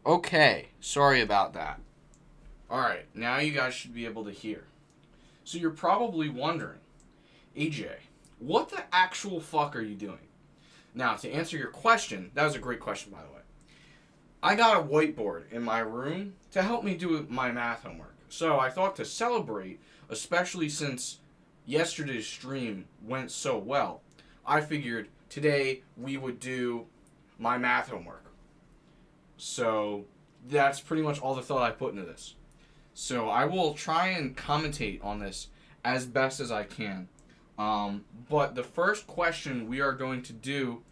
Okay, sorry about that. Alright, now you guys should be able to hear. So you're probably wondering, AJ, what the actual fuck are you doing? Now, to answer your question, that was a great question, by the way. I got a whiteboard in my room to help me do my math homework. So I thought to celebrate, especially since yesterday's stream went so well, I figured today we would do my math homework. So that's pretty much all the thought I put into this. So I will try and commentate on this as best as I can. But the first question we are going to do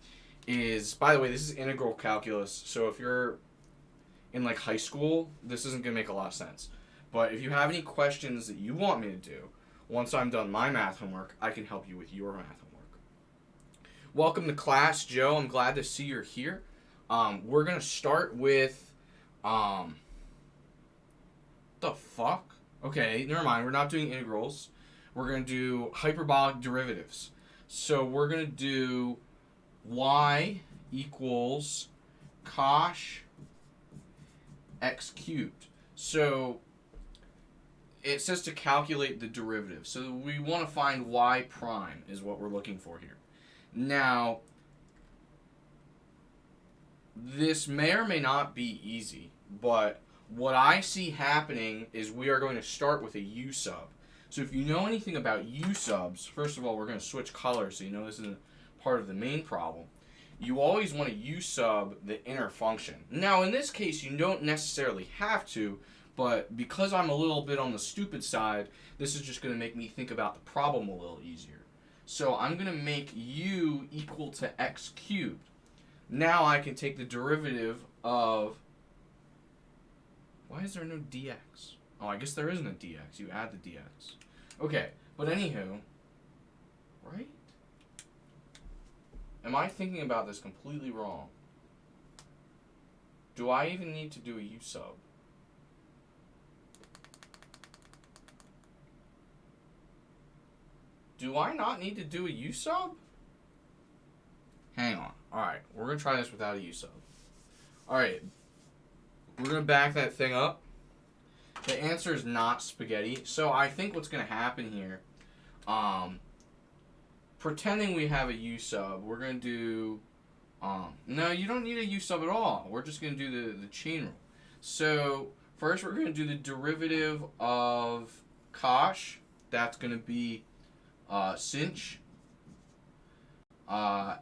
is, by the way, this is integral calculus. So if you're in like high school, this isn't going to make a lot of sense. But if you have any questions that you want me to do, once I'm done my math homework, I can help you with your math homework. Welcome to class, Joe. I'm glad to see you're here. We're going to start with, the fuck? Okay, never mind. We're not doing integrals. We're going to do hyperbolic derivatives. So we're going to do y equals cosh x cubed. So it says to calculate the derivative. So we want to find y prime is what we're looking for here. Now, this may or may not be easy, but what I see happening is we are going to start with a u sub. So if you know anything about u subs, first of all, we're going to switch colors so you know this isn't part of the main problem. You always want to u sub the inner function. Now, in this case, you don't necessarily have to, but because I'm a little bit on the stupid side, this is just going to make me think about the problem a little easier. So I'm going to make u equal to x cubed. Now I can take the derivative of... Why is there no dx? Oh, I guess there isn't a dx. You add the dx. Okay, but anywho, right? Am I thinking about this completely wrong? Do I even need to do a u sub? Do I not need to do a u sub? Hang on. Alright, we're going to try this without a u sub. Alright, we're going to back that thing up. The answer is not spaghetti. So I think what's going to happen here, pretending we have a u sub, we're going to do, no, you don't need a u sub at all. We're just going to do the chain rule. So First, we're going to do the derivative of cosh. That's going to be sinh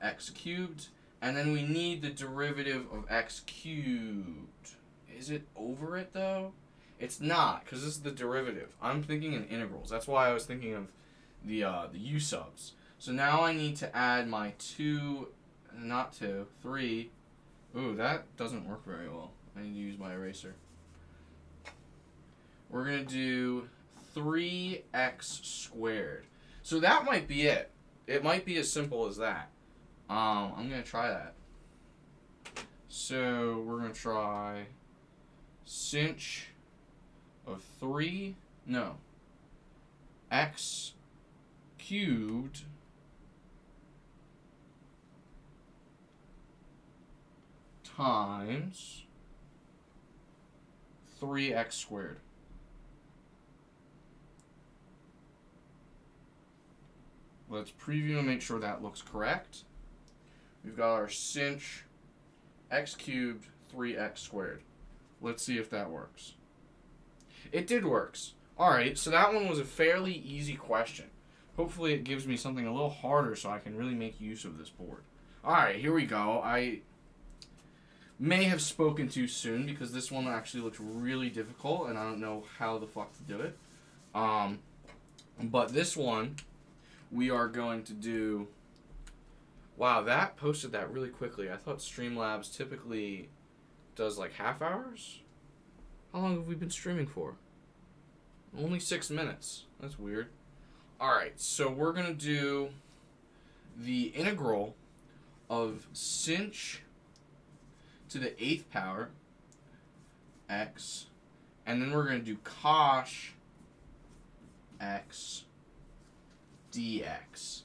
x cubed. And then we need the derivative of x cubed. Is it over it, though? It's not, because this is the derivative. I'm thinking in integrals. That's why I was thinking of the u subs. So now I need to add my 3. Ooh, that doesn't work very well. I need to use my eraser. We're going to do 3x squared. So that might be it. It might be as simple as that. I'm going to try that. So we're going to try sinh of 3, no, x cubed times 3x squared. Let's preview and make sure that looks correct. We've got our sinh x cubed 3x squared. Let's see if that works. It did works. Alright, so that one was a fairly easy question. Hopefully it gives me something a little harder so I can really make use of this board. Alright, here we go. I may have spoken too soon because this one actually looks really difficult and I don't know how the fuck to do it. But this one, we are going to do... Wow, that posted that really quickly. I thought Streamlabs typically does like half hours? How long have we been streaming for? Only 6 minutes. That's weird. Alright, so we're going to do the integral of sinh to the 8th power x, and then we're going to do cosh x dx.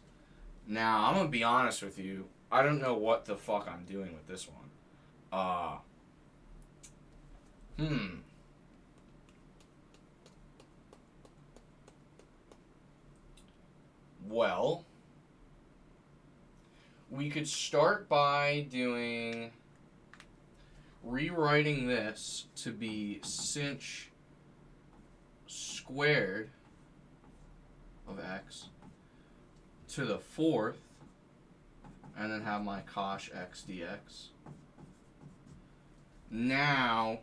Now, I'm going to be honest with you. I don't know what the fuck I'm doing with this one. Well, we could start by rewriting this to be sinh squared of x to the 4th, and then have my cosh x dx. Now,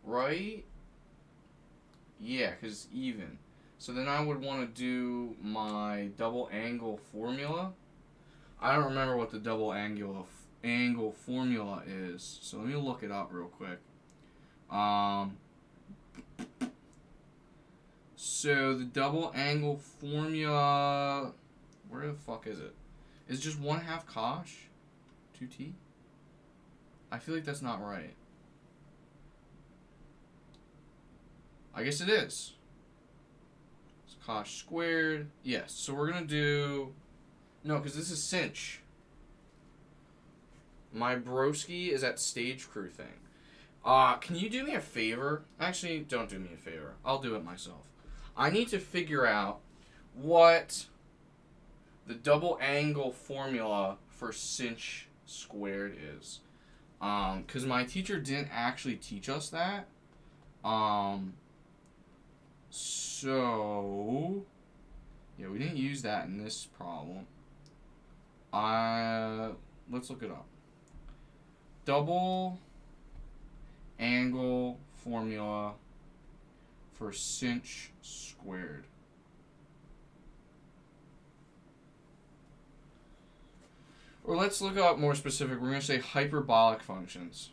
right? Yeah, because it's even. So then I would want to do my double angle formula. I don't remember what the double angle formula is, so let me look it up real quick. So the double angle formula, where the fuck is it? Is it just 1/2 cosh 2t? I feel like that's not right. I guess it is. It's cosh squared. Yes, so we're going to do... No, because this is sinh. My broski is at stage crew thing. Can you do me a favor? Actually, don't do me a favor. I'll do it myself. I need to figure out what the double angle formula for sinh squared is. Because my teacher didn't actually teach us that. So, yeah, we didn't use that in this problem. Let's look it up. Double angle formula for sinh squared. Or let's look up more specific. We're going to say hyperbolic functions.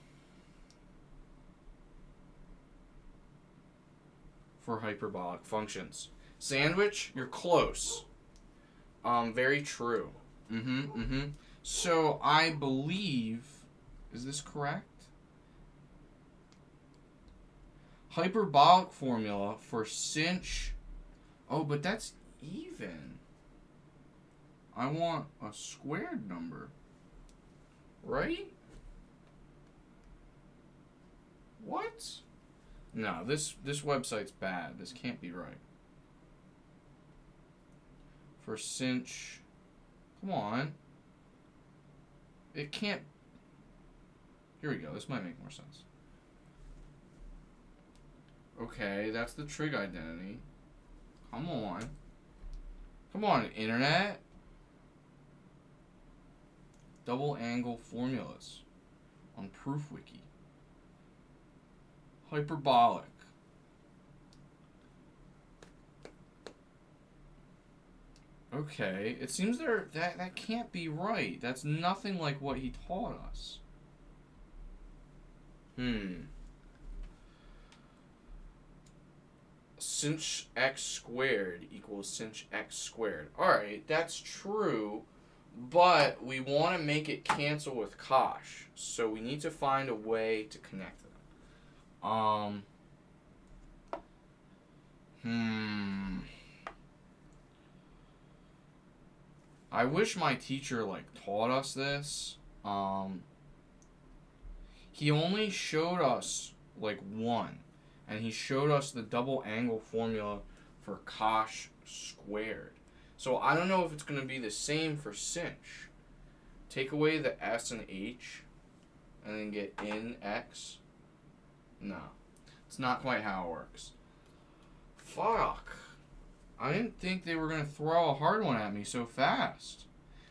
For hyperbolic functions. Sandwich, you're close. Very true. So I believe, is this correct? Hyperbolic formula for sinh. Oh, but that's even. I want a squared number. Right? What? No, this website's bad. This can't be right. For sinh. Come on. It can't... Here we go. This might make more sense. Okay, that's the trig identity. Come on. Come on, internet. Double angle formulas on ProofWiki. Hyperbolic. Okay, it seems that can't be right. That's nothing like what he taught us. Sinh x squared equals sinh x squared. Alright, that's true, but we want to make it cancel with cosh. So we need to find a way to connect them. I wish my teacher, like, taught us this. He only showed us, like, one. And he showed us the double angle formula for cosh squared. So I don't know if it's going to be the same for sinh. Take away the s and h, and then get in x. No. It's not quite how it works. Fuck. I didn't think they were going to throw a hard one at me so fast.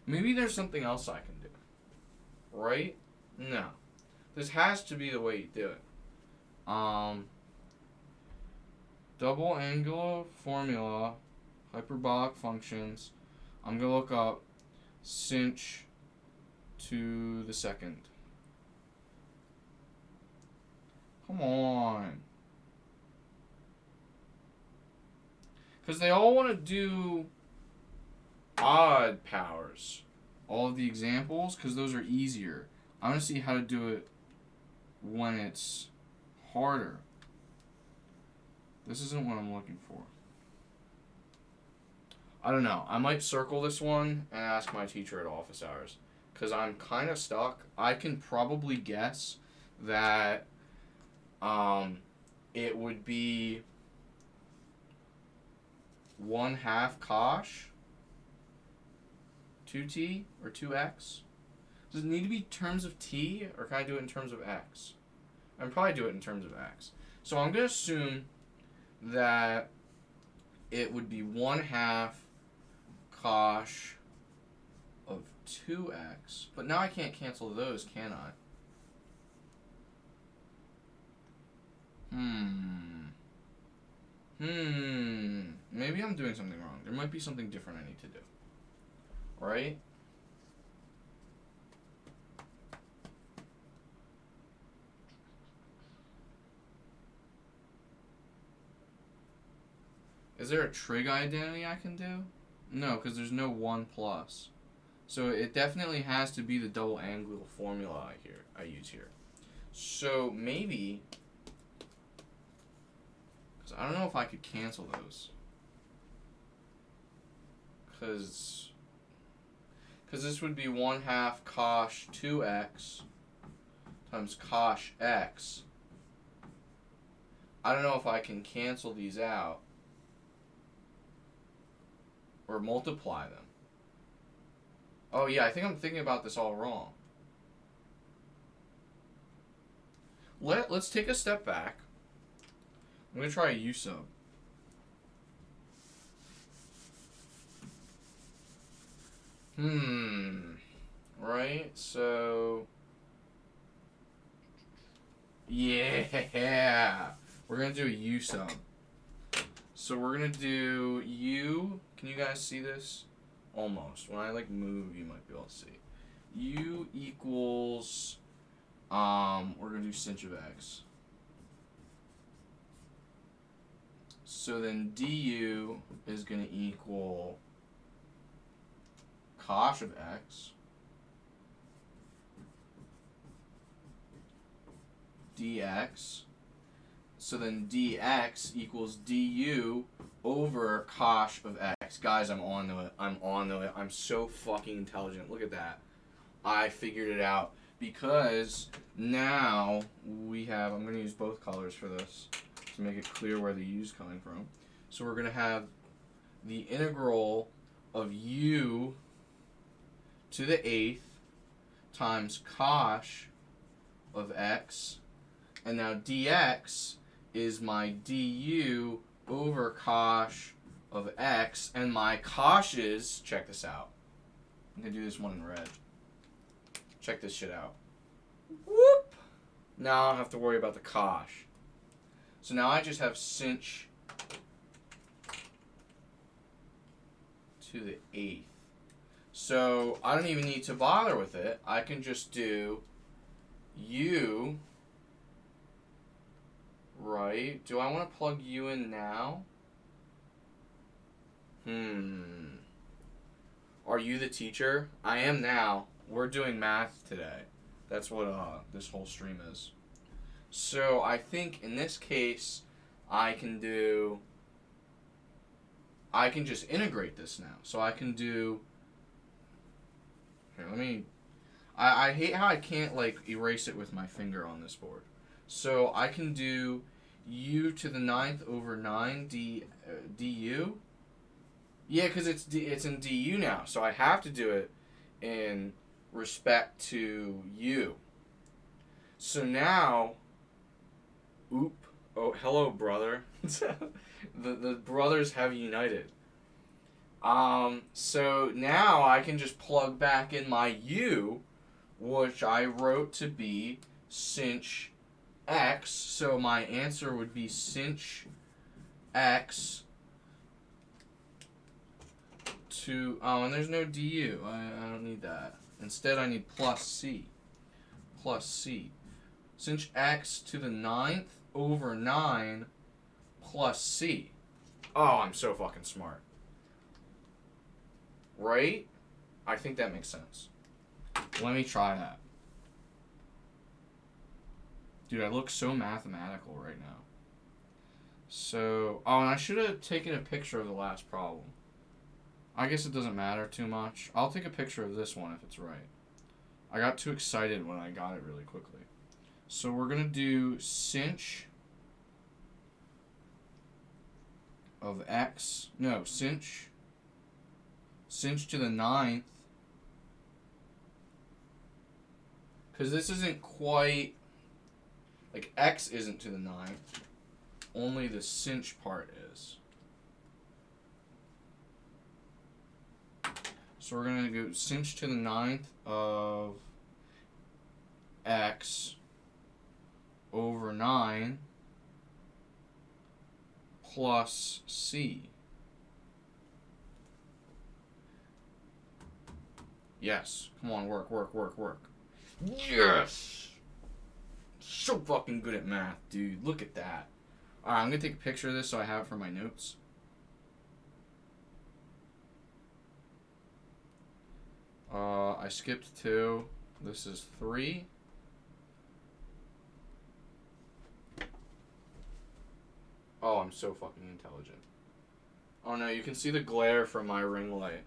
Maybe there's something else I can do. Right? No. This has to be the way you do it. Double angular formula, hyperbolic functions. I'm going to look up sinh to the second. Come on. Because they all want to do odd powers. All of the examples, because those are easier. I want to see how to do it when it's harder. This isn't what I'm looking for. I don't know. I might circle this one and ask my teacher at office hours. Because I'm kind of stuck. I can probably guess that it would be 1/2 cosh 2t or 2x. Does it need to be terms of t, or can I do it in terms of x? I can probably do it in terms of x. So I'm going to assume that it would be 1/2 cosh of 2x. But now I can't cancel those, can I? Maybe I'm doing something wrong. There might be something different I need to do. Right? Is there a trig identity I can do? No, because there's no 1 plus. So it definitely has to be the double angle formula I use here. So maybe, because I don't know if I could cancel those. Because this would be 1/2 cosh 2x times cosh x. I don't know if I can cancel these out or multiply them. Oh yeah, I think I'm thinking about this all wrong. Let's take a step back. I'm going to try a U sub. Right, so... Yeah! We're going to do a U sub. So we're going to do U... Can you guys see this? Almost. When I like move, you might be able to see. U equals... we're going to do sinh of x. So then du is going to equal cosh of x dx. So then dx equals du over cosh of x. Guys, I'm on to it. I'm so fucking intelligent. Look at that. I figured it out. Because now we have, I'm going to use both colors for this to make it clear where the u's coming from. So we're going to have the integral of u to the 8th times cosh of x. And now dx is my du over cosh of x. And my cosh is, check this out. I'm going to do this one in red. Check this shit out. Whoop! Now I don't have to worry about the cosh. So now I just have sinh to the 8th. So I don't even need to bother with it. I can just do u, right? Do I want to plug u in now? Are you the teacher? I am now. We're doing math today. That's what this whole stream is. So I think in this case, I can just integrate this now. So I can do, here, I hate how I can't like erase it with my finger on this board. So I can do u to the 9th over 9 du. Yeah, because it's in du now. So I have to do it in respect to u. So now, oh, hello, brother. the brothers have united. So now I can just plug back in my u, which I wrote to be sinh x. So my answer would be sinh x to, and there's no du. I don't need that. Instead, I need plus c. Plus c. Sinh x to the 9th over 9 plus c. Oh, I'm so fucking smart. Right? I think that makes sense. Let me try that. Dude, I look so mathematical right now. So, oh, and I should have taken a picture of the last problem. I guess it doesn't matter too much. I'll take a picture of this one if it's right. I got too excited when I got it really quickly. So we're going to do sinh of x. No, sinh to the 9th. Because this isn't quite, like x isn't to the 9th. Only the sinh part is. So we're going to go sinh to the 9th of x over 9 plus c. Yes. Come on, work. Yes! So fucking good at math, dude. Look at that. Alright, I'm going to take a picture of this so I have it for my notes. I skipped 2. This is 3. Oh, I'm so fucking intelligent. Oh no, you can see the glare from my ring light.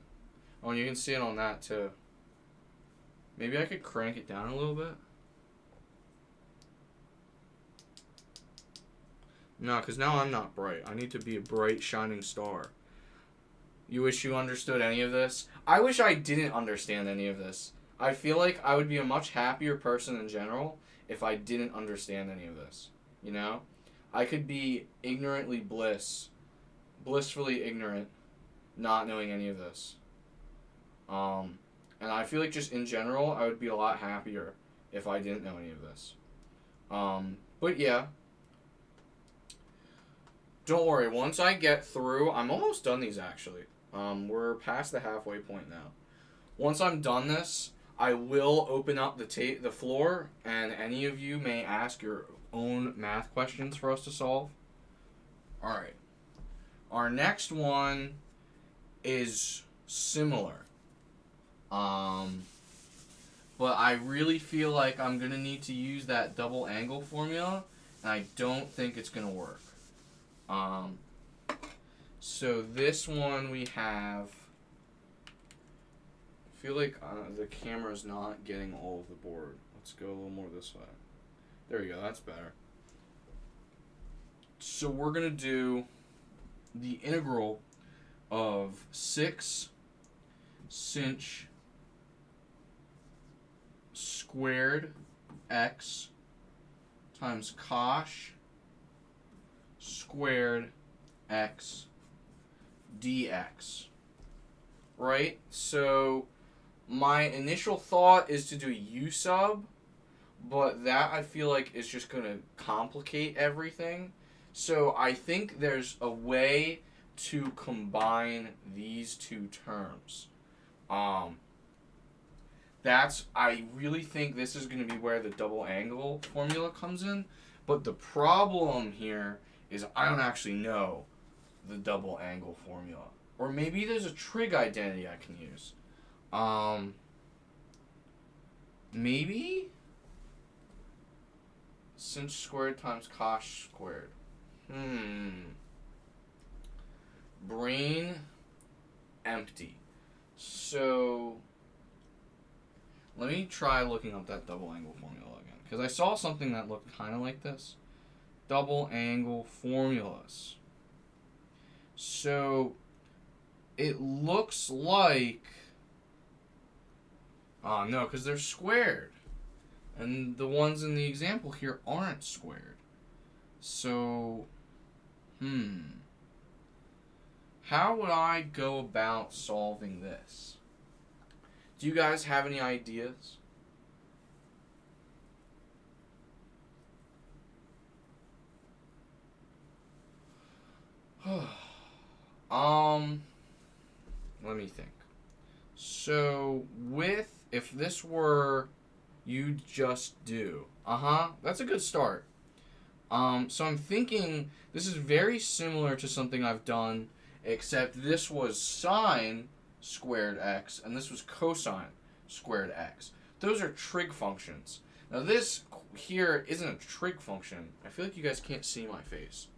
Oh, and you can see it on that too. Maybe I could crank it down a little bit. No, because now I'm not bright. I need to be a bright, shining star. You wish you understood any of this? I wish I didn't understand any of this. I feel like I would be a much happier person in general if I didn't understand any of this. You know? I could be ignorantly blissfully ignorant, not knowing any of this. And I feel like just in general, I would be a lot happier if I didn't know any of this. But yeah. Don't worry, once I get through, I'm almost done these actually. We're past the halfway point now. Once I'm done this, I will open up the floor, and any of you may ask your own math questions for us to solve. Alright. Our next one is similar. But I really feel like I'm going to need to use that double angle formula, and I don't think it's going to work. So this one we have, I feel like the camera's not getting all of the board. Let's go a little more this way. There you go, that's better. So we're going to do the integral of 6 sinh squared x times cosh squared x dx. Right? So my initial thought is to do a u sub, but that I feel like is just going to complicate everything. So I think there's a way to combine these two terms. I really think this is going to be where the double angle formula comes in. But the problem here is I don't actually know the double angle formula. Or maybe there's a trig identity I can use. Maybe sinh squared times cosh squared. Brain empty. So let me try looking up that double angle formula again, because I saw something that looked kind of like this. Double angle formulas. So it looks like, no, because they're squared. And the ones in the example here aren't squared. So, how would I go about solving this? Do you guys have any ideas? Let me think. So, if this were you just do, that's a good start. So I'm thinking this is very similar to something I've done, except this was sine squared x, and this was cosine squared x. Those are trig functions. Now this here isn't a trig function. I feel like you guys can't see my face.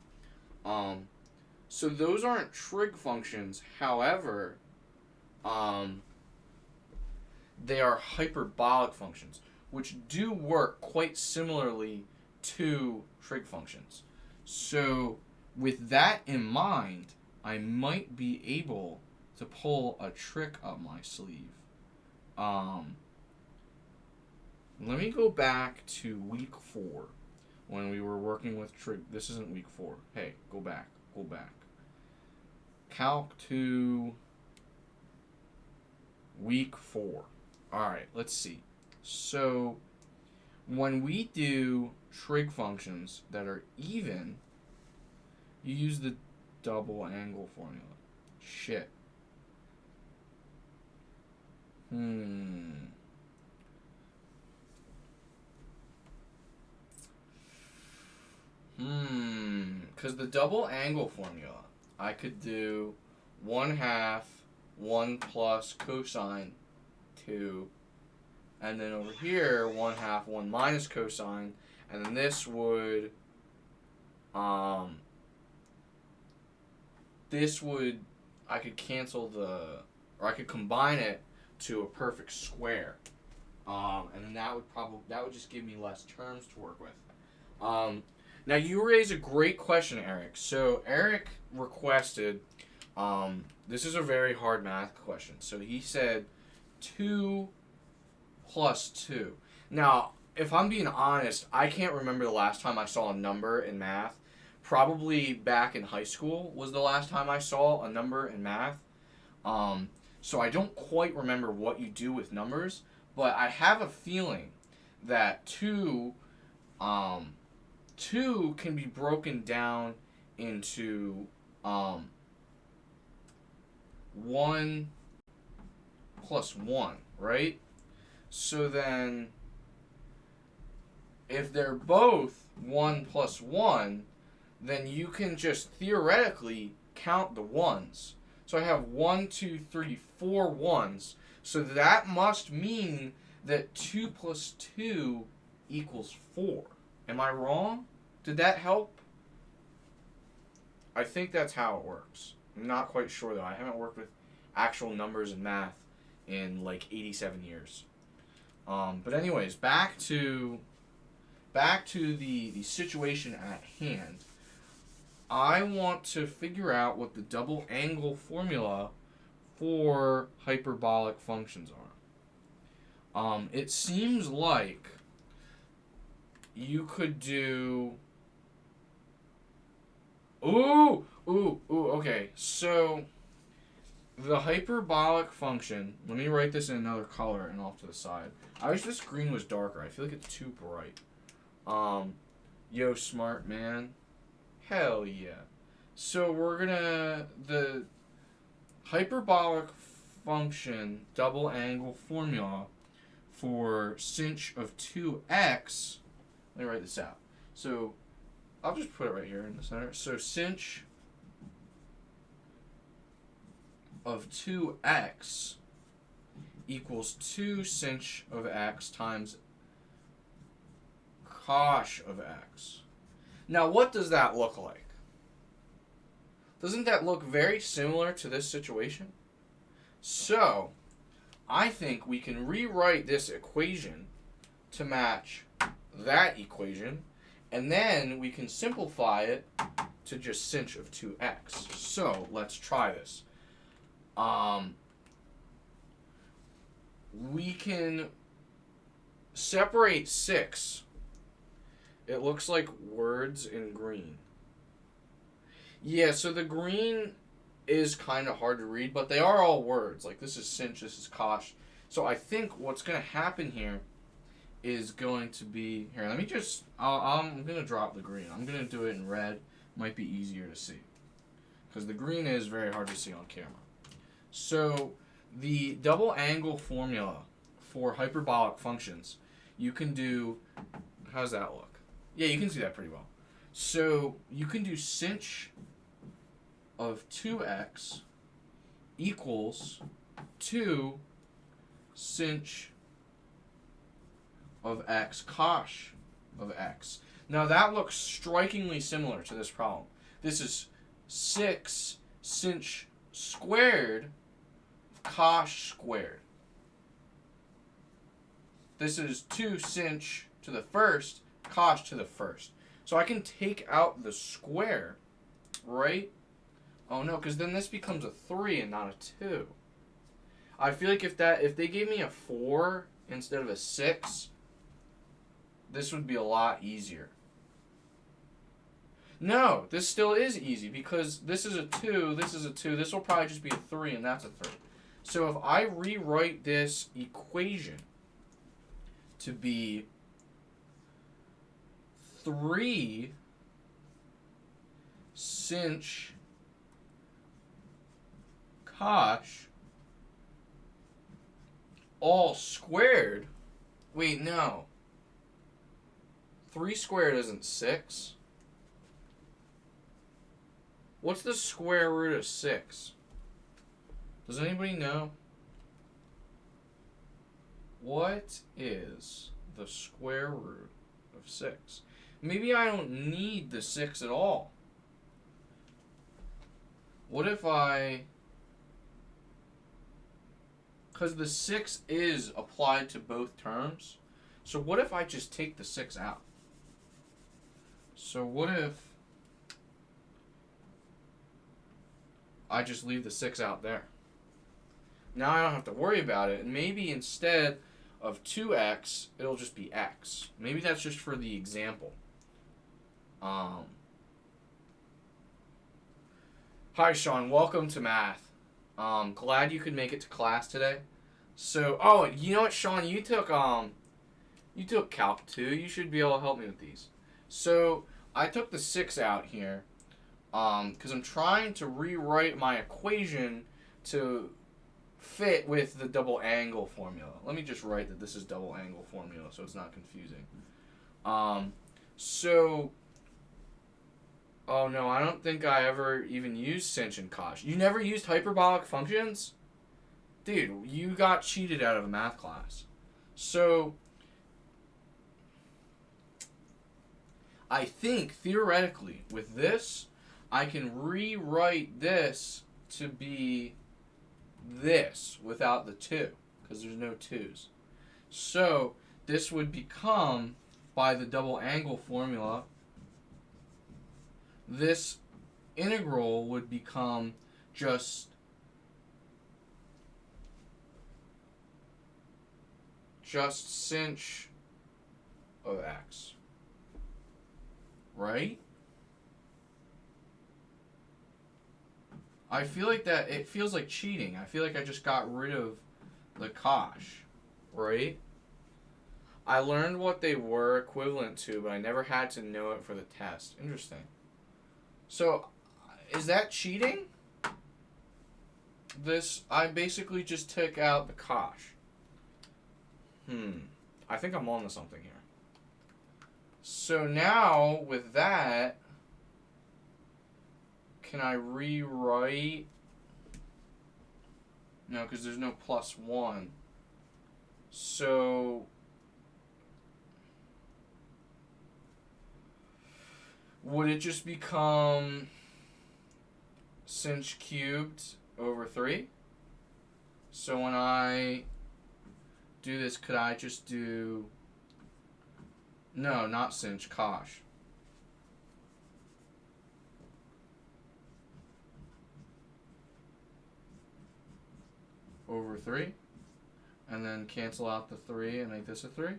So those aren't trig functions. However, they are hyperbolic functions, which do work quite similarly to trig functions. So with that in mind, I might be able to pull a trick up my sleeve. Let me go back to week 4 when we were working with trig. This isn't week 4. Hey, go back. Calc 2, week 4. Alright, let's see. So when we do trig functions that are even, you use the double angle formula. Shit. Because the double angle formula, I could do 1/2 1 plus cosine 2, and then over here 1/2 1 minus cosine, and then this would I could cancel I could combine it to a perfect square, and then that would just give me less terms to work with. Now you raise a great question, Eric. So Eric requested, this is a very hard math question. So he said 2 plus 2. Now, if I'm being honest, I can't remember the last time I saw a number in math. Probably back in high school was the last time I saw a number in math. So I don't quite remember what you do with numbers, but I have a feeling that 2 can be broken down into 1 plus 1, right? So then, if they're both 1 plus 1, then you can just theoretically count the ones. So I have 1, 2, 3, 4 ones. So that must mean that 2 plus 2 equals 4. Am I wrong? Did that help? I think that's how it works. I'm not quite sure though. I haven't worked with actual numbers in math in like 87 years. But anyways, back to the situation at hand. I want to figure out what the double angle formula for hyperbolic functions are. It seems like you could do... Okay. So, the hyperbolic function... Let me write this in another color and off to the side. I wish this green was darker. I feel like it's too bright. Yo, smart man. Hell yeah. So, we're gonna... The hyperbolic function double angle formula for sinh of 2x... Let me write this out. So, I'll just put it right here in the center. So, sinh of 2x equals 2 sinh of x times cosh of x. Now, what does that look like? Doesn't that look very similar to this situation? So, I think we can rewrite this equation to match that equation, and then we can simplify it to just sinh of 2x. So, let's try this. We can separate 6. It looks like words in green. Yeah, so the green is kind of hard to read, but they are all words. Like, this is sinh, this is cosh. So I think what's going to happen here is going to be... Here, let me just... I'm going to drop the green. I'm going to do it in red. Might be easier to see. Because the green is very hard to see on camera. So, the double angle formula for hyperbolic functions, you can do... How does that look? Yeah, you can see that pretty well. So, you can do sinh of 2x equals 2 sinh of x cosh of x. Now, that looks strikingly similar to this problem. This is 6 sinh squared of cosh squared. This is 2 sinh to the first, cosh to the first. So I can take out the square, right? Oh no, because then this becomes a 3 and not a 2. I feel like if they gave me a 4 instead of a 6, this would be a lot easier. No, this still is easy because this is a 2, this is a 2, this will probably just be a 3, and that's a 3. So if I rewrite this equation to be 3 sinh cosh all squared. Wait, no. 3 squared isn't 6. What's the square root of 6? Does anybody know? What is the square root of 6? Maybe I don't need the 6 at all. What if I... Because the 6 is applied to both terms. So what if I just take the 6 out? So what if I just leave the 6 out there? Now I don't have to worry about it. And maybe instead of 2x, it'll just be x. Maybe that's just for the example. Hi, Sean. Welcome to math. Glad you could make it to class today. So, oh, you know what, Sean? You took Calc 2. You should be able to help me with these. So, I took the 6 out here because I'm trying to rewrite my equation to fit with the double angle formula. Let me just write that this is double angle formula so it's not confusing. So, oh no, I don't think I ever even used sinh and cosh. You never used hyperbolic functions? Dude, you got cheated out of a math class. So, I think, theoretically, with this, I can rewrite this to be this without the 2, because there's no 2's. So, this would become, by the double angle formula, this integral would become just just sinh of x. Right? I feel like that, it feels like cheating. I feel like I just got rid of the cosh. Right? I learned what they were equivalent to, but I never had to know it for the test. Interesting. So, is that cheating? I basically just took out the cosh. I think I'm on to something here. So now, with that, can I rewrite? No, because there's no plus 1. So, would it just become sinh cubed over 3? So when I do this, could I just do... No, not sinh, cosh. Over 3. And then cancel out the 3 and make this a 3.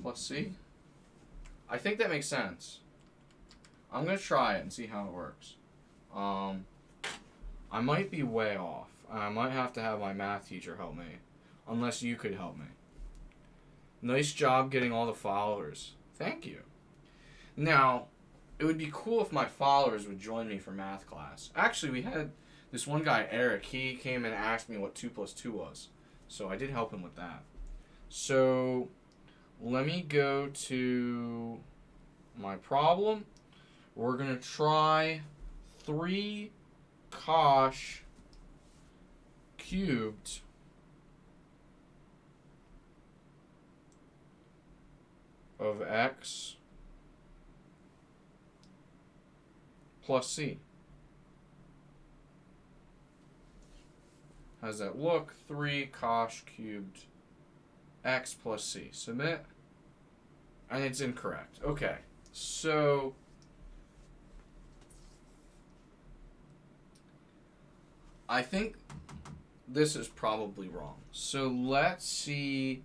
Plus c. I think that makes sense. I'm going to try it and see how it works. I might be way off. I might have to have my math teacher help me. Unless you could help me. Nice job getting all the followers. Thank you. Now, it would be cool if my followers would join me for math class. Actually, we had this one guy, Eric. He came and asked me what 2 plus 2 was. So I did help him with that. So, let me go to my problem. We're going to try 3 cosh cubed of x plus c. How does that look? 3 cosh cubed x plus c. Submit. And it's incorrect. Okay. So I think this is probably wrong. So let's see.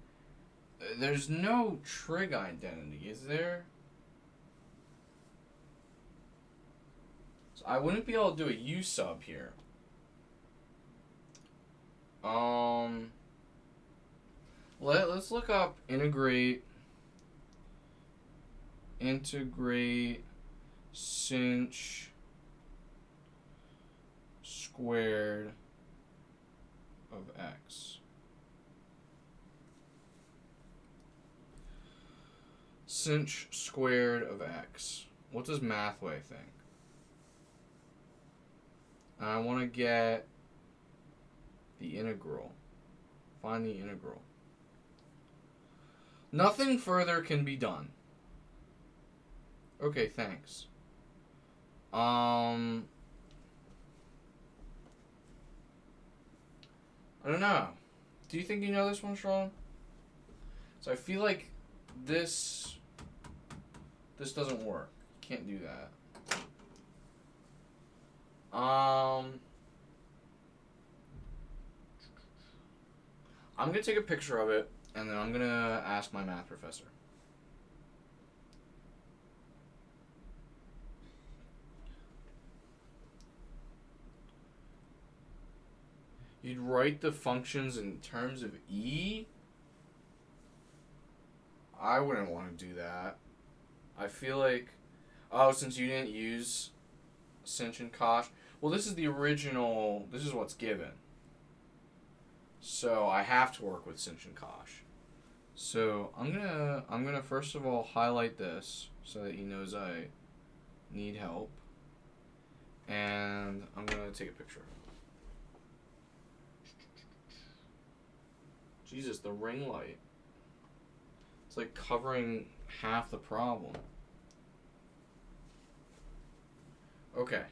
There's no trig identity, is there? So I wouldn't be able to do a u sub here. Let's look up integrate sinh squared of x. Sinh squared of x. What does Mathway think? I want to get the integral. Find the integral. Nothing further can be done. Okay, thanks. I don't know. Do you think you know this one, Sean? So I feel like this doesn't work. Can't do that. I'm gonna take a picture of it, and then I'm gonna ask my math professor. You'd write the functions in terms of E? I wouldn't want to do that. I feel like, oh, since you didn't use sinh and cosh, well, this is the original, this is what's given. So I have to work with sinh and cosh. So I'm gonna first of all highlight this so that he knows I need help. And I'm gonna take a picture. Jesus, the ring light. It's like covering half the problem. Okay.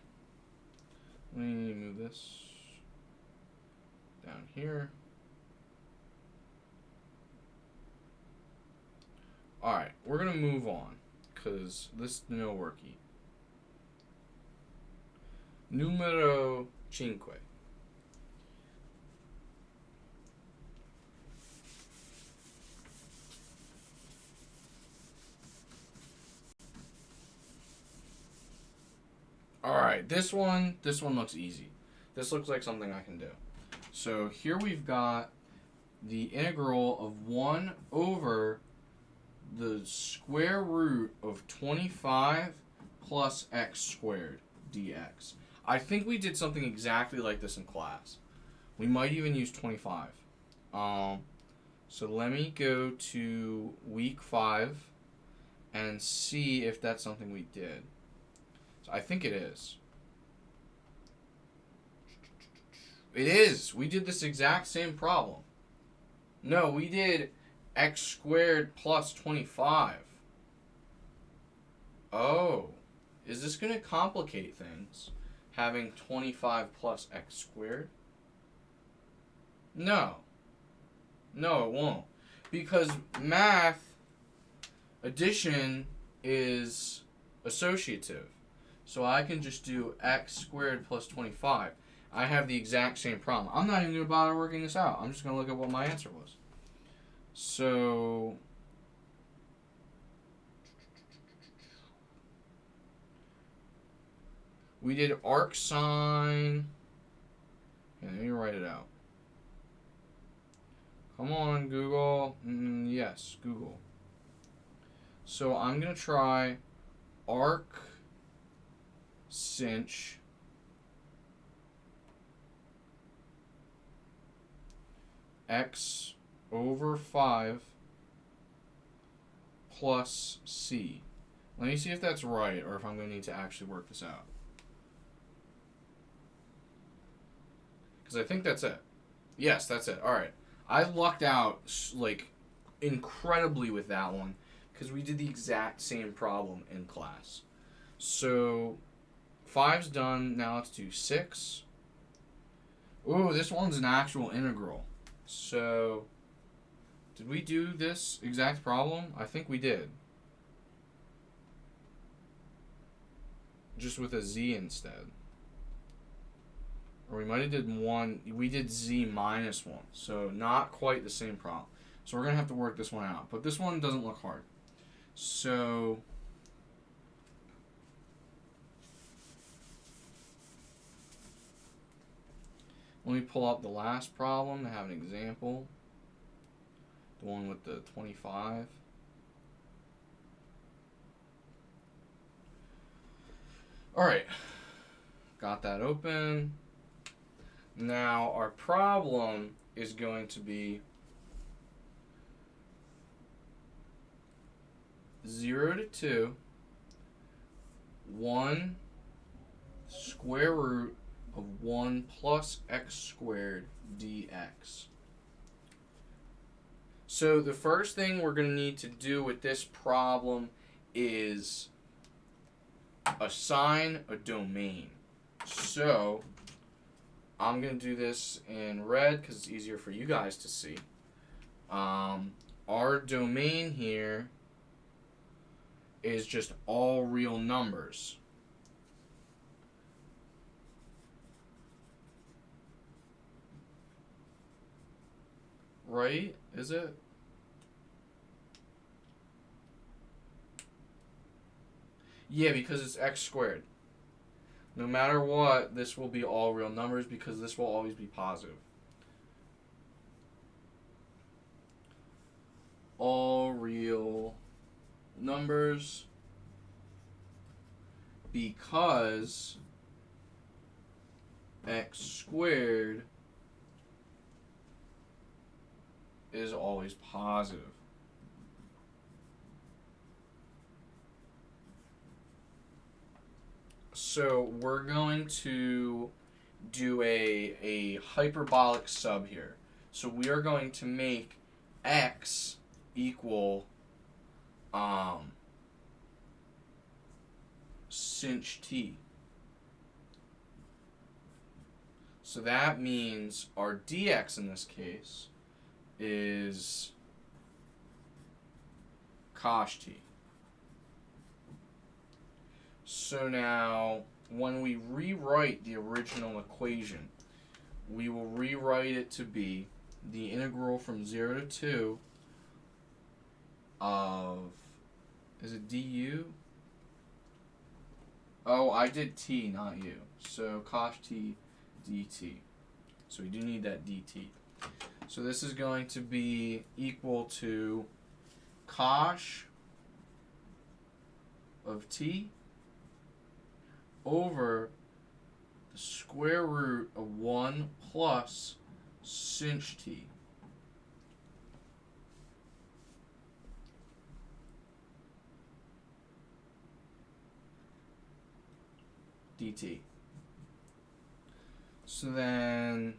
Let me move this down here. Alright, we're going to move on, because this no worky. Numero 5. Alright, this one looks easy. This looks like something I can do. So here we've got the integral of 1 over the square root of 25 plus x squared dx. I think we did something exactly like this in class. We might even use 25. So let me go to week 5 and see if that's something we did. So I think it is. It is. We did this exact same problem. No, we did x squared plus 25. Oh. Is this going to complicate things? Having 25 plus x squared? No. No, it won't. Because math, addition is associative. So I can just do x squared plus 25. I have the exact same problem. I'm not even going to bother working this out. I'm just going to look at what my answer was. So we did arc sine. Okay, let me write it out. Come on, Google. Yes, Google. So I'm going to try arc sinh x over 5 plus c. Let me see if that's right or if I'm going to need to actually work this out. Because I think that's it. Yes, that's it. All right. I lucked out like incredibly with that one because we did the exact same problem in class. So 5's done. Now let's do 6. Ooh, this one's an actual integral. So did we do this exact problem? I think we did. Just with a z instead. Or we might have did one. We did z minus 1. So not quite the same problem. So we're going to have to work this one out. But this one doesn't look hard. So let me pull up the last problem to have an example. The one with the 25. Alright. Got that open. Now our problem is going to be 0 to 2, 1 square root of 1 plus x squared dx. So the first thing we're going to need to do with this problem is assign a domain. So I'm going to do this in red because it's easier for you guys to see. Our domain here is just all real numbers. Right? Is it? Yeah, because it's x squared. No matter what, this will be all real numbers because this will always be positive. All real numbers because x squared is always positive. So we're going to do a hyperbolic sub here. So we are going to make x equal sinh t. So that means our dx in this case is cosh t. So now, when we rewrite the original equation, we will rewrite it to be the integral from 0 to 2 of, is it du? Oh, I did t, not you. So cosh t dt. So we do need that dt. So this is going to be equal to cosh of t over the square root of 1 plus sinh t. dt. So then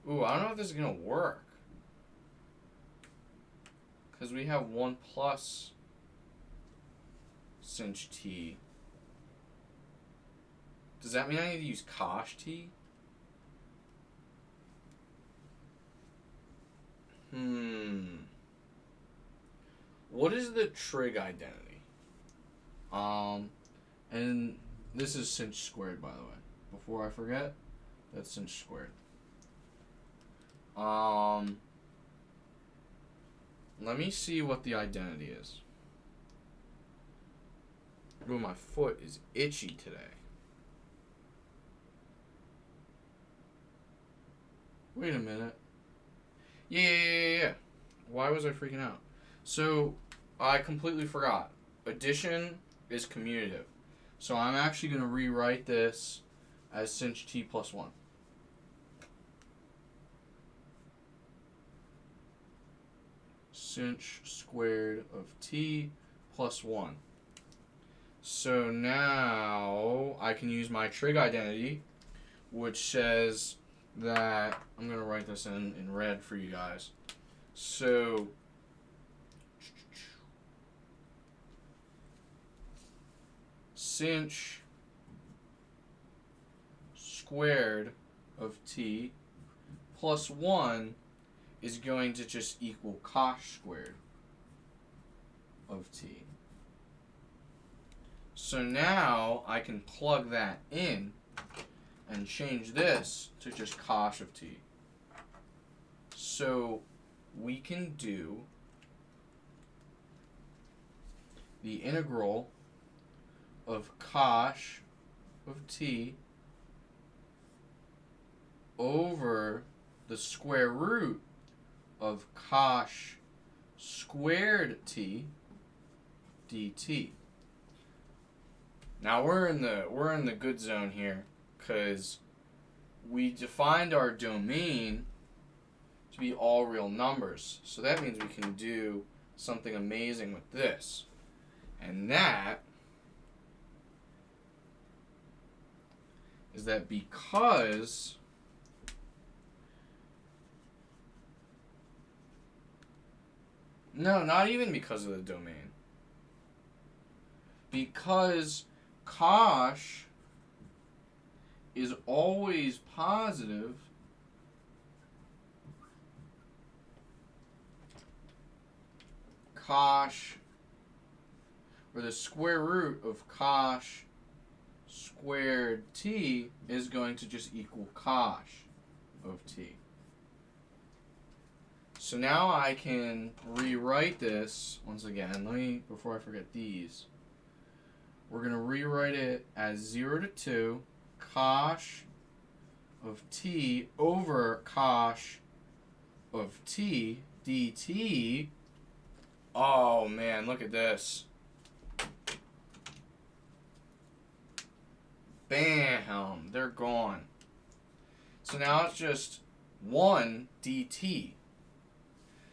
ooh, I don't know if this is going to work. Because we have 1 plus sinh t. Does that mean I need to use cosh t? What is the trig identity? And this is sinh squared, by the way. Before I forget, that's sinh squared. Let me see what the identity is. Ooh, my foot is itchy today. Wait a minute. Yeah. Why was I freaking out? So, I completely forgot. Addition is commutative. So I'm actually going to rewrite this as sinh t plus 1. Sinh squared of t plus 1. So now I can use my trig identity, which says that, I'm going to write this in red for you guys. So sinh squared of t plus 1 is going to just equal cosh squared of t. So now I can plug that in and change this to just cosh of t. So we can do the integral of cosh of t over the square root of cosh squared t dt. Now we're in the good zone here because we defined our domain to be all real numbers. So that means we can do something amazing with this. And that is that because no, not even because of the domain. Because cosh is always positive cosh, or the square root of cosh squared t is going to just equal cosh of t. So now I can rewrite this once again. Before I forget these, we're going to rewrite it as 0 to 2 cosh of t over cosh of t dt. Oh man, look at this. Bam, they're gone. So now it's just 1 dt.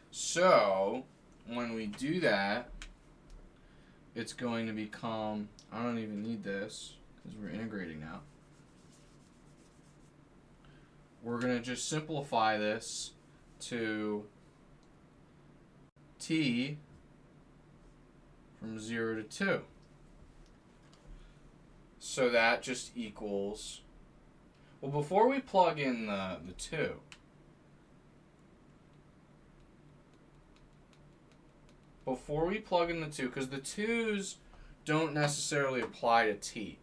So when we do that, it's going to become, I don't even need this because we're integrating now. We're going to just simplify this to t from 0 to 2. So that just equals, well, before we plug in the 2, because the 2's don't necessarily apply to t.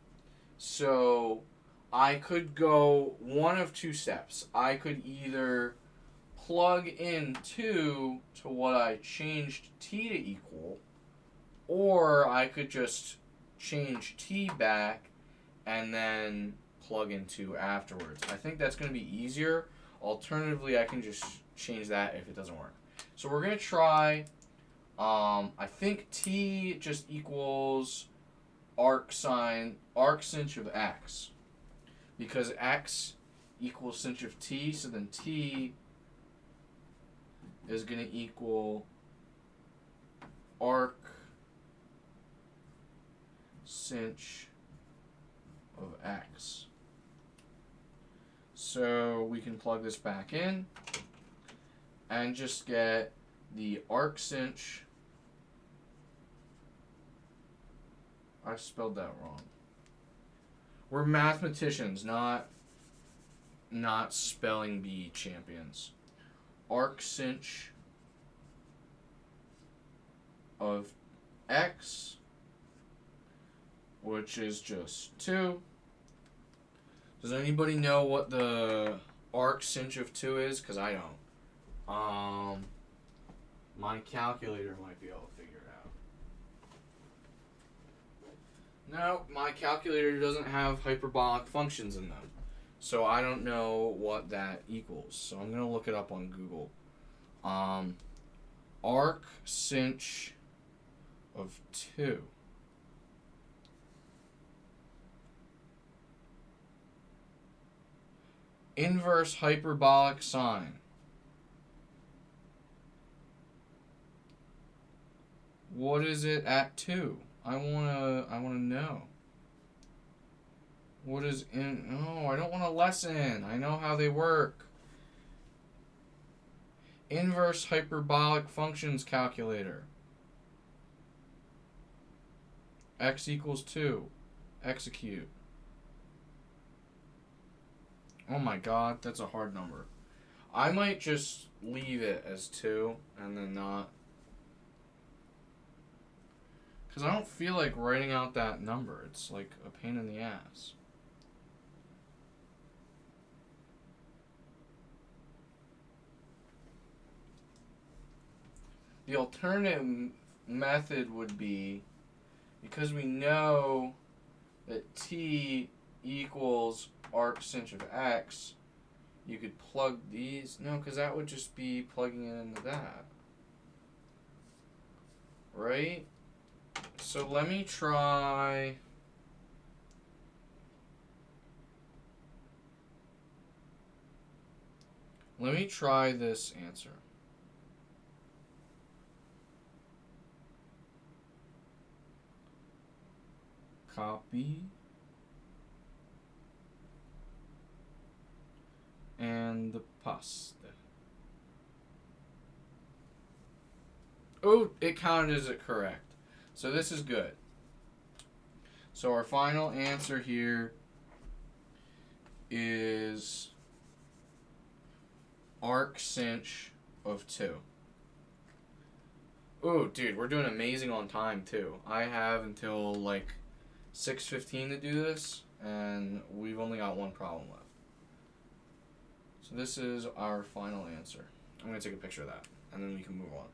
So I could go one of two steps. I could either plug in 2 to what I changed t to equal, or I could just change t back and then plug in 2 afterwards. I think that's going to be easier. Alternatively, I can just change that if it doesn't work. So we're going to try, I think t just equals arc sinh of x. Because x equals sinh of t, so then t is going to equal arc sinh of x. So we can plug this back in and just get the arc sinh. I spelled that wrong. We're mathematicians, not spelling bee champions. Arc sinh of x, which is just 2. Does anybody know what the arc sinh of 2 is? Because I don't. My calculator might be able to figure it out. No, my calculator doesn't have hyperbolic functions in them. So I don't know what that equals. So I'm going to look it up on Google. Arc sinh of 2. Inverse hyperbolic sine. What is it at 2? I wanna know. What is in? No, I don't want a lesson. I know how they work. Inverse hyperbolic functions calculator. X equals 2. Execute. Oh my god, that's a hard number. I might just leave it as 2 and then not. Because I don't feel like writing out that number. It's like a pain in the ass. The alternative method would be, because we know that t equals arc sinh of x, you could plug these. No, because that would just be plugging it into that. Right? So let me try. Let me try this answer. Copy. And paste. Oh, it counted as it correct. So this is good. So our final answer here is arc sinh of 2. Ooh, dude, we're doing amazing on time too. I have until like 6:15 to do this, and we've only got one problem left. So this is our final answer. I'm going to take a picture of that, and then we can move on.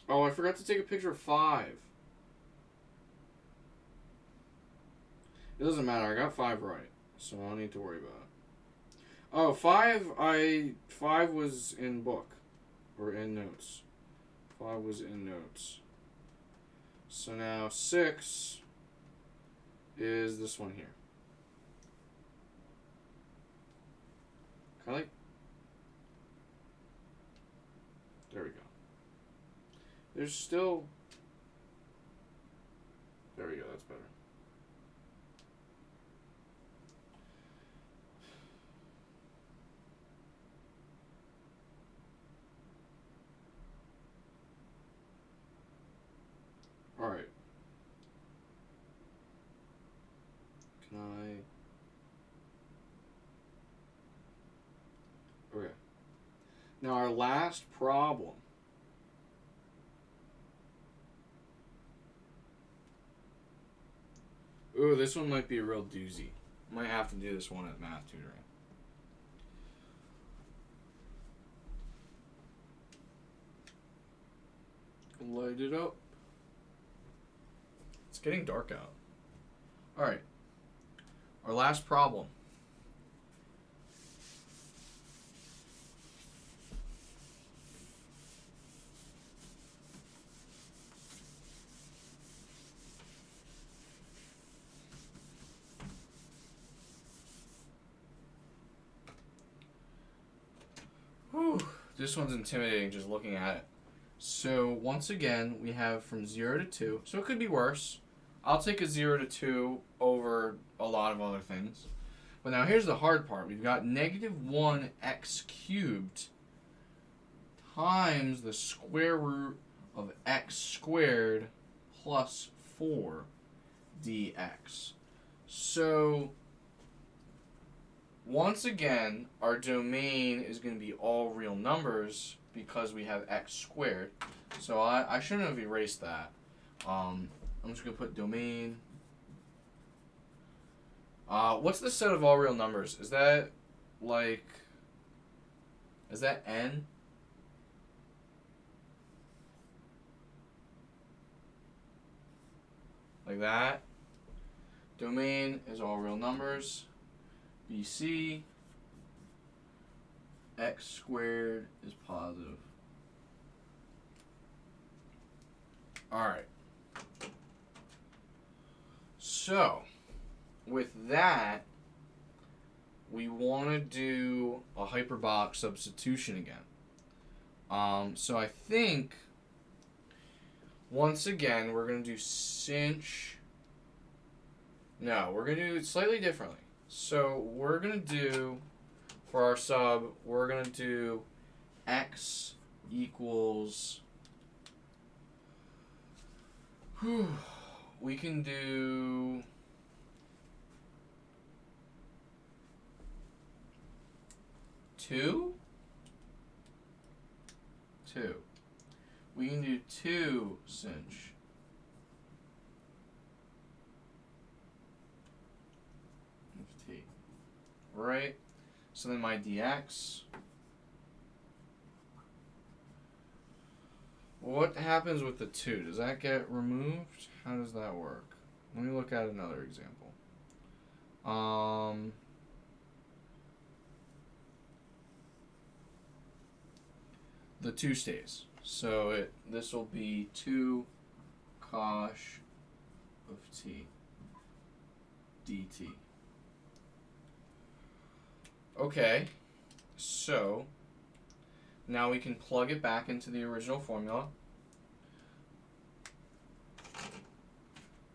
Oh, I forgot to take a picture of 5. It doesn't matter. I got 5 right, so I don't need to worry about it. Oh, 5 was in book, or in notes. 5 was in notes. So now 6 is this one here. Kind of like. There we go. There's still. There we go. That's better. All right. Now our last problem. Ooh, this one might be a real doozy. Might have to do this one at math tutoring. Light it up. It's getting dark out. Alright. Our last problem. Whew. This one's intimidating just looking at it. So once again, we have from 0 to 2. So it could be worse. I'll take a 0 to 2 over a lot of other things. But now here's the hard part. We've got negative 1x cubed times the square root of x squared plus 4 dx. So once again, our domain is going to be all real numbers because we have x squared. So I shouldn't have erased that. I'm just going to put domain. What's the set of all real numbers? Is that like... Is that n? Like that. Domain is all real numbers. BC. X squared is positive. Alright. So, with that, we want to do a hyperbolic substitution again. So I think, once again, we're going to do No, we're going to do it slightly differently. So we're going to do, for our sub, we're going to do x equals, we can do 2? 2. We can do 2 sinh of t. Right? So then my dx. What happens with the 2? Does that get removed? How does that work? Let me look at another example. The 2 stays. So this will be 2 cosh of t dt. Okay, so now we can plug it back into the original formula.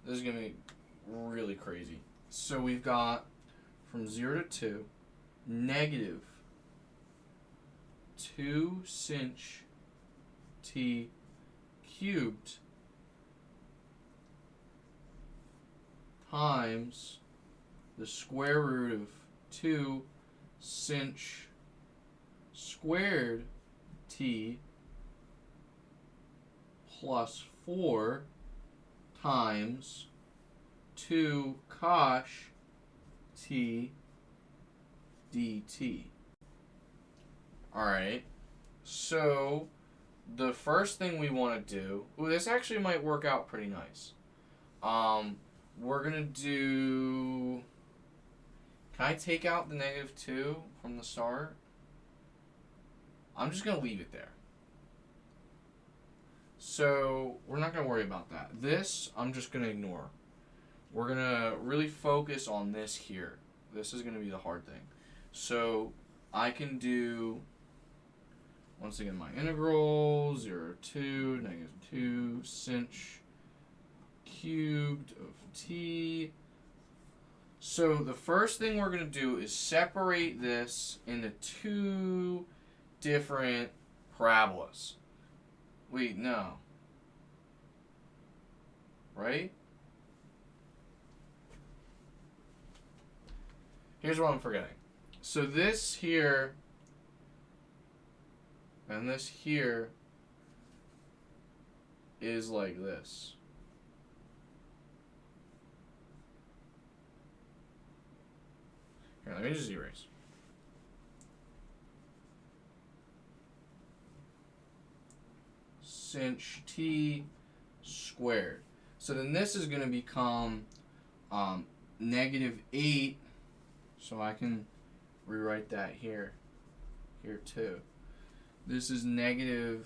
This is going to be really crazy. So we've got from 0 to 2, negative 2 sinh t cubed times the square root of 2 sinh squared t plus 4 times 2 cosh t dt. Alright, so the first thing we want to do, this actually might work out pretty nice. We're going to do, can I take out the negative 2 from the start? I'm just going to leave it there. So we're not going to worry about that. This, I'm just going to ignore. We're going to really focus on this here. This is going to be the hard thing. So I can do, once again, my integral, 0 to negative 2 sinh cubed of t. So the first thing we're going to do is separate this into 2 different parabolas. Wait, no. Right? Here's what I'm forgetting. So this here And this here is like this. Here, let me just erase. Sinh t squared. So then this is going to become -8. So I can rewrite that here too. This is -8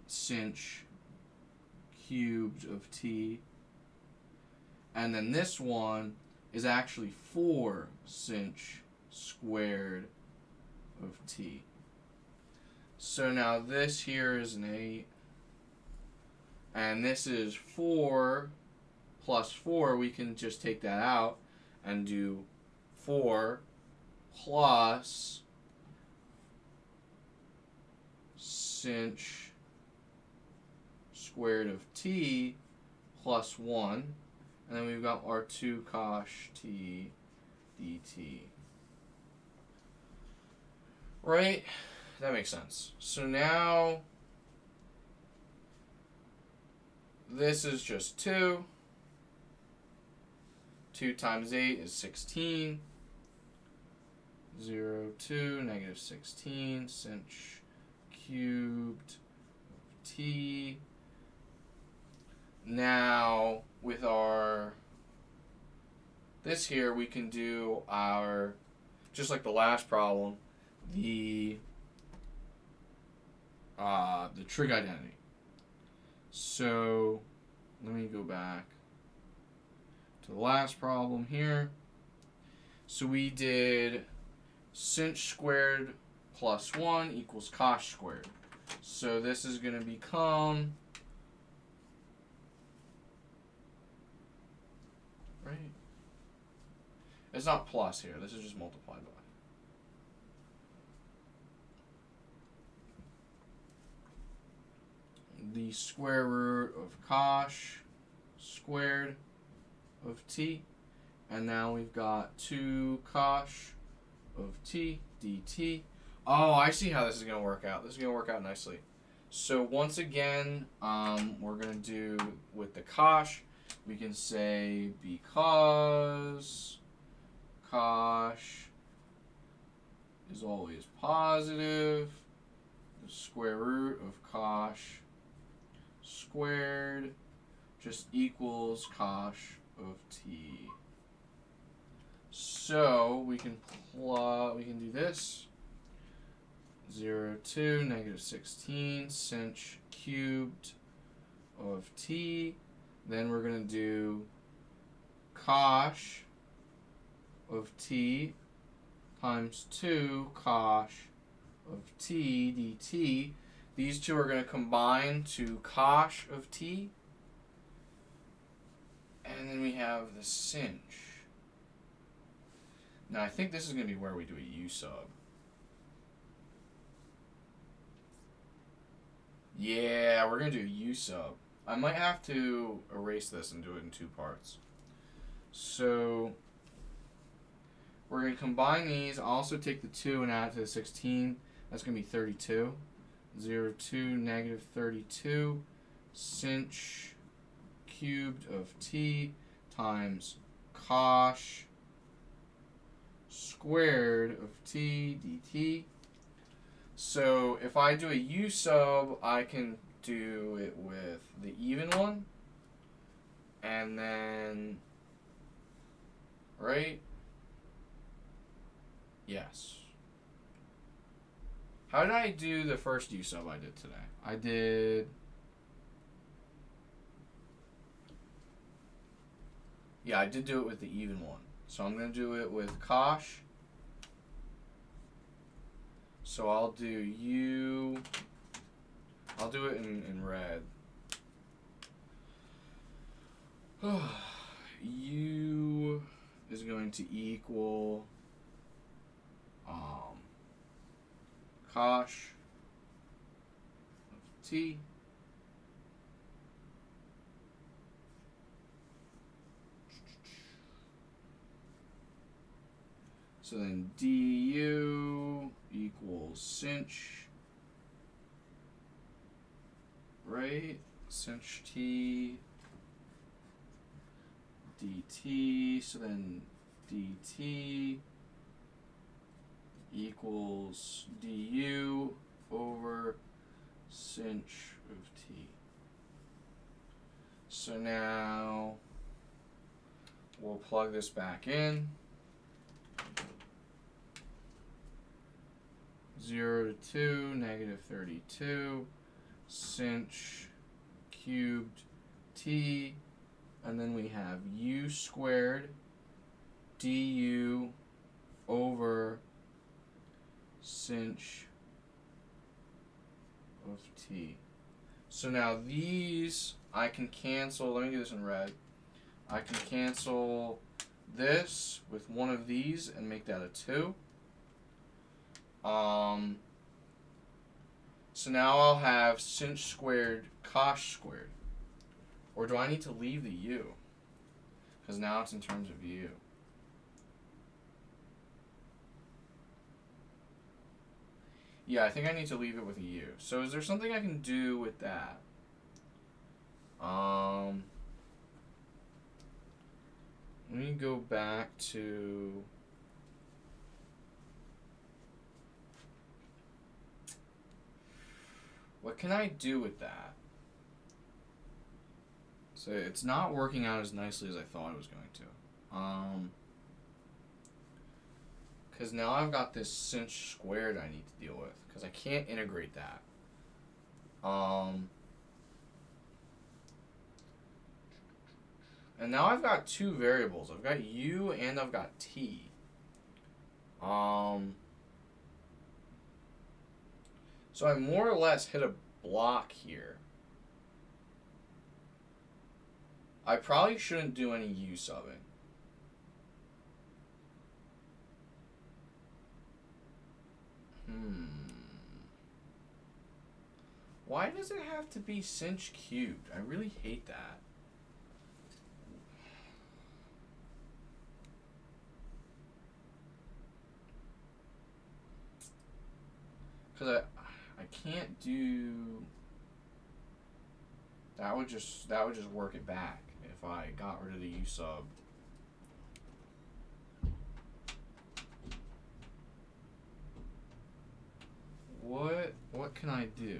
sinh cubed of t. And then this one is actually 4 sinh squared of t. So now this here is an 8. And this is 4 plus 4. We can just take that out and do 4 plus sinh squared of t plus 1. And then we've got our 2 cosh t dt. Right? That makes sense. So now this is just 2. 2 times 8 is 16. 0, 2, -16 sinh cubed of t. Now, with our this here, we can do our, just like the last problem, the trig identity. So let me go back to the last problem here. So we did sinh squared plus 1 equals cosh squared. So this is going to become, right? It's not plus here. This is just multiplied by. The square root of cosh squared of t. And now we've got 2 cosh of t dt. Oh, I see how this is going to work out. This is going to work out nicely. So once again, we're going to do with the cosh, we can say because cosh is always positive, the square root of cosh squared just equals cosh of t. So we can do this. 0, 2, -16 sinh cubed of t. Then we're going to do cosh of t times 2 cosh of t dt. These two are going to combine to cosh of t. And then we have the sinh. Now I think this is going to be where we do a u sub. Yeah, we're going to do a u sub. I might have to erase this and do it in 2 parts. So we're going to combine these. Also take the 2 and add it to the 16. That's going to be 32. 0, 2, -32 sinh cubed of t times cosh squared of t dt. So if I do a u sub, I can do it with the even one. And then, right? Yes. How did I do the first u sub I did today? I did do it with the even one. So I'm going to do it with cosh. So I'll do it in red. U is going to equal cosh of t so then du equals sinh, right? Sinh t dt, so then dt equals du over sinh of t. So now we'll plug this back in. 0 to 2, negative 32, sinh cubed t, and then we have u squared du over sinh of t. So now these I can cancel. Let me do this in red. I can cancel this with one of these and make that a 2. So now I'll have sinh squared cosh squared. Or do I need to leave the u? Because now it's in terms of u. Yeah, I think I need to leave it with a u. So is there something I can do with that? Let me go back to... What can I do with that? So it's not working out as nicely as I thought it was going to. Because now I've got this sinh squared I need to deal with. Because I can't integrate that. And now I've got two variables. I've got u and I've got t. So I more or less hit a block here. I probably shouldn't do any u subbing. Why does it have to be sinh cubed? I really hate that. Because I can't do... That would just work it back if I got rid of the u sub. What can I do?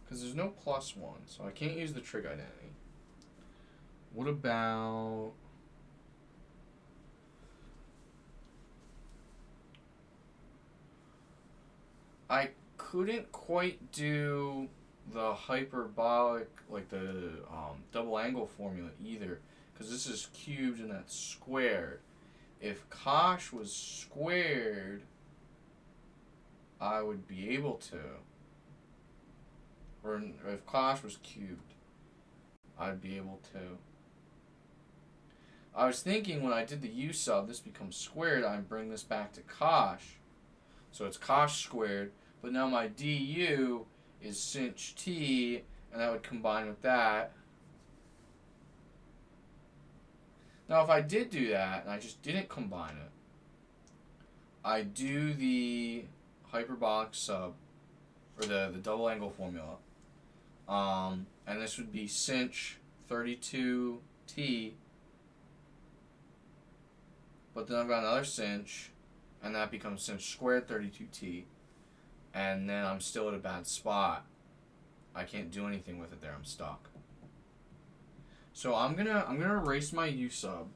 Because there's no +1, so I can't use the trig identity. What about... I couldn't quite do the hyperbolic, like the double angle formula either, because this is cubed and that's squared. If cosh was squared, I would be able to. Or if cosh was cubed, I'd be able to. I was thinking when I did the u sub, this becomes squared, I'd bring this back to cosh. So it's cosh squared, but now my du is sinh t, and that would combine with that. Now if I did do that, and I just didn't combine it, I do the hyperbolic sub, or the double angle formula, and this would be sinh 32t, but then I've got another sinh, and that becomes sinh squared 32t, and then I'm still at a bad spot. I can't do anything with it there. I'm stuck. So I'm gonna erase my u sub.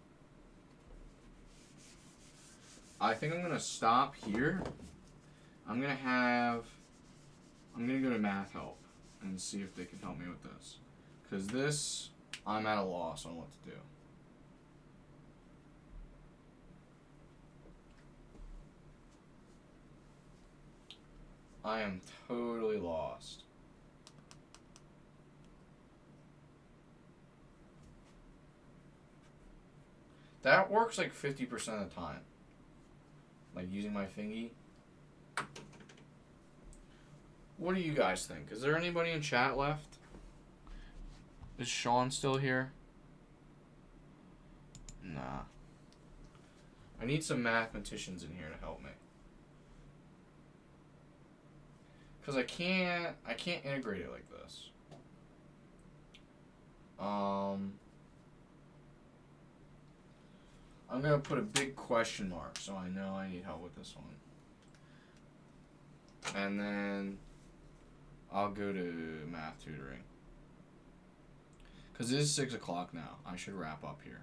I think I'm gonna stop here. I'm gonna go to math help and see if they can help me with this, because this I'm at a loss on what to do. I am totally lost. That works like 50% of the time. Like using my fingy. What do you guys think? Is there anybody in chat left? Is Sean still here? Nah. I need some mathematicians in here to help me. Because I can't integrate it like this. I'm going to put a big question mark so I know I need help with this one. And then I'll go to math tutoring. Because it is 6 o'clock now. I should wrap up here.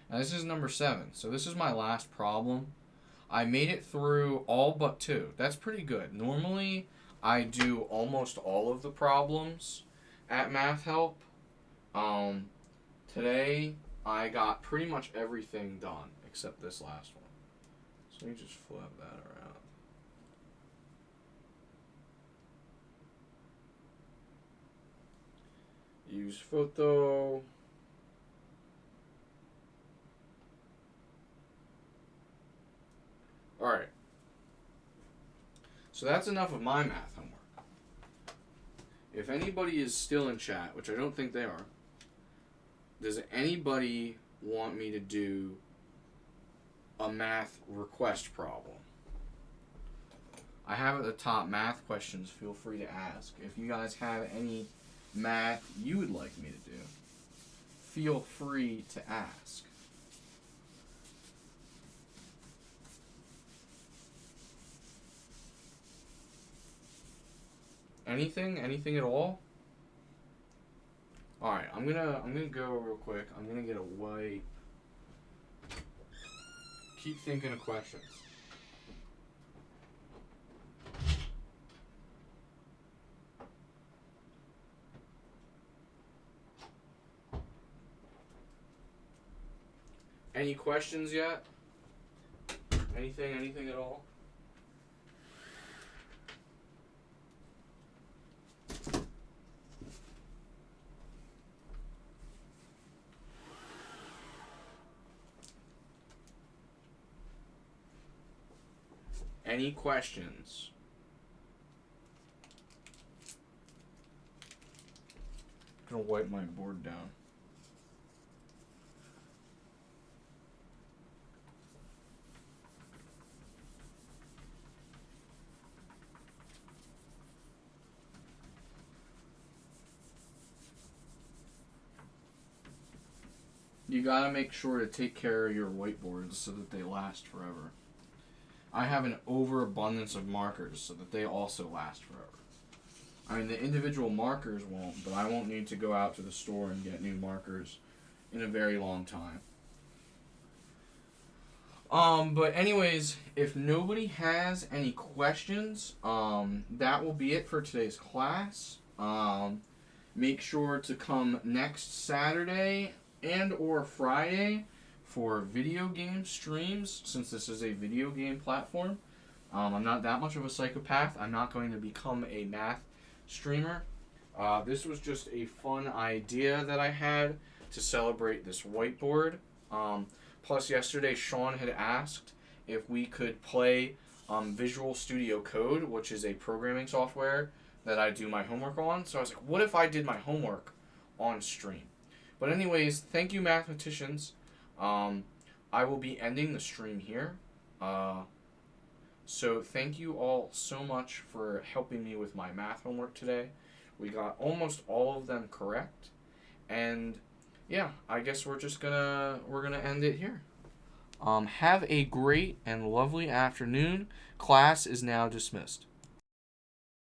And this is number 7. So this is my last problem. I made it through all but 2. That's pretty good. Normally, I do almost all of the problems at Math Help. Today, I got pretty much everything done except this last one. So let me just flip that around. Use photo. Alright. So that's enough of my math homework. If anybody is still in chat, which I don't think they are, does anybody want me to do a math request problem? I have at the top math questions. Feel free to ask. If you guys have any math you would like me to do, feel free to ask. Anything at all? All right, I'm gonna go real quick. I'm gonna get a wipe. Keep thinking of questions. Any questions yet? Anything at all? Any questions? I'm gonna wipe my board down. You gotta make sure to take care of your whiteboards so that they last forever. I have an overabundance of markers so that they also last forever. I mean, the individual markers won't, but I won't need to go out to the store and get new markers in a very long time. But anyways, if nobody has any questions, that will be it for today's class. Make sure to come next Saturday and or Friday for video game streams, since this is a video game platform. I'm not that much of a psychopath. I'm not going to become a math streamer. This was just a fun idea that I had to celebrate this whiteboard. Plus, yesterday Sean had asked if we could play Visual Studio Code, which is a programming software that I do my homework on. So I was like, what if I did my homework on stream? But anyways, thank you, mathematicians. I will be ending the stream here. So thank you all so much for helping me with my math homework today. We got almost all of them correct. And yeah, I guess we're gonna end it here. Have a great and lovely afternoon. Class is now dismissed.